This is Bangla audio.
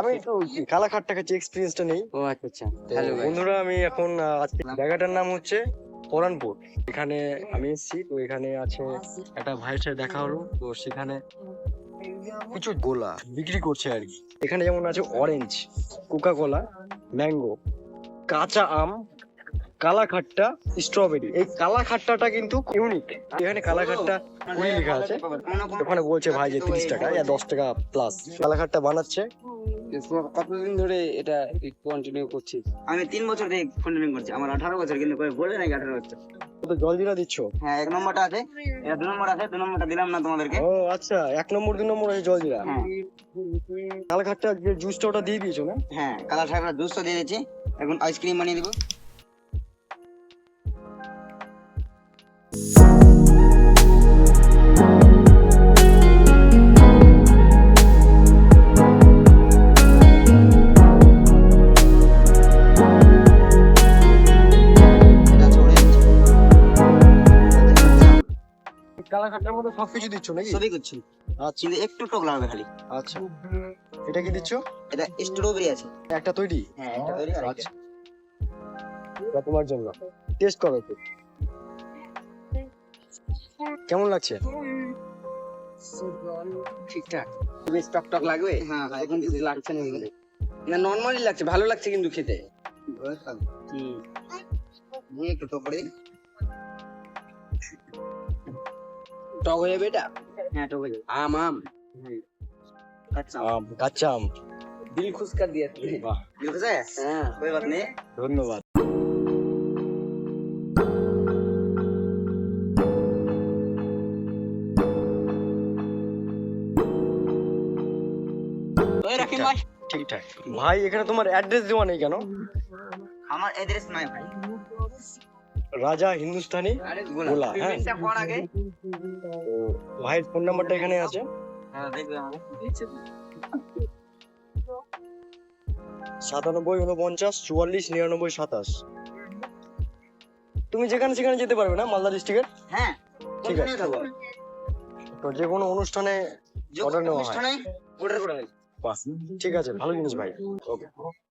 আমি তো কালাঘাটটা খাচ্ছি, এক্সপিরিয়েন্সটা নেই। ও আচ্ছা আচ্ছা। হ্যালো গাইস, বন্ধুরা, আমি এখন আজকে জায়গাটার নাম হচ্ছে পরানপুর। এখানে আমি এসেছি, তো এখানে আছে একটা ভাইয়ের সাথে দেখা হলো, তো সেখানে কিছু গোলা বিক্রি করছে আর কি। এখানে যেমন আছে অরেঞ্জ, কোকা কোলা, ম্যাঙ্গো, কাঁচা আম, কালাখাট্টা, স্ট্রবেরি। এই কালাখাট্টাটা কিন্তু ইউনিক। এখানে কালাখাট্টা 20 লেখা আছে, ওখানে বলছে ভাই যে 30 টাকা, 10 টাকা প্লাস। কালাখাট্টা বানাচ্ছে। কতদিন ধরে এটা কন্টিনিউ করছিস? আমি 3 বছর থেকে কন্টিনিউ করছি। আমার 18 বছর, কিন্তু কই বলে নাকি 18 বছর। তো জলজিরা দিচ্ছ? হ্যাঁ, 1 নম্বরটা আছে, এটা 2 নম্বর আছে। 2 নম্বরটা দিলাম না তোমাদেরকে। ও আচ্ছা, 1 নম্বর 2 নম্বর আছে জলজিরা। হ্যাঁ কালাখাট্টা যে জুসটা ওটা দিয়ে দিয়েছো না? হ্যাঁ, কালার সাহেবরা জুস তো দিয়ে দিচ্ছি, এখন আইসক্রিম বানিয়ে দিব। এটা হচ্ছে orange, কালাখাট্টার মধ্যে সবকিছু দিচ্ছ নাকি? সবই করছি, আচ্ছা কিন্তু একটু টক লাগবে খালি। আচ্ছা, এটা কি দিচ্ছ? এটা স্ট্রবেরি আছে। একটা তৈরি? হ্যাঁ, এটা তৈরি আর আচ্ছা, এটা তোমার জন্য। টেস্ট করো একটু, কেমন লাগছে? ঠিকঠাক, বেশ টক টক লাগবে। হ্যাঁ হ্যাঁ, এখন কিছু লাগছে না এগুলো। না নরমালি লাগছে, ভালো লাগছে কিন্তু খেতে। নিয়ে একটু টক করে দিই। টক হয়ে যাবে এটা। হ্যাঁ, টক হয়ে যাবে। আম আম আচ্ছা, কাঁচা আম। দিল খুশ কর দিয়া তুই। বাহ, दिल खुश है? হ্যাঁ कोई बात नहीं। ধন্যবাদ। ওই রাখিম ভাই, ঠিকঠাক। ভাই, এখানে তোমার অ্যাড্রেস দেওয়া নেই কেন? আমার এড্রেস নাই ভাই। রাজা হিন্দুস্তানি গোলা, হ্যাঁ। পেমেন্টটা কোন আগে? তো ভাইয়ের ফোন নাম্বারটা এখানে আছে। হ্যাঁ, দেখবে আমাকে। 97 49 44 99 27। তুমি যেখানে সেখানে যেতে পারবে না মালদা ডিস্ট্রিক্টের? হ্যাঁ, ঠিক আছে। কোনখানে থাকো? তো যে কোনো অনুষ্ঠানে যে অর্ডার নেওয়া হয়। অনুষ্ঠানে অর্ডার করে দেয়। বাহ, ঠিক আছে, ভালো জিনিস ভাই। ওকে।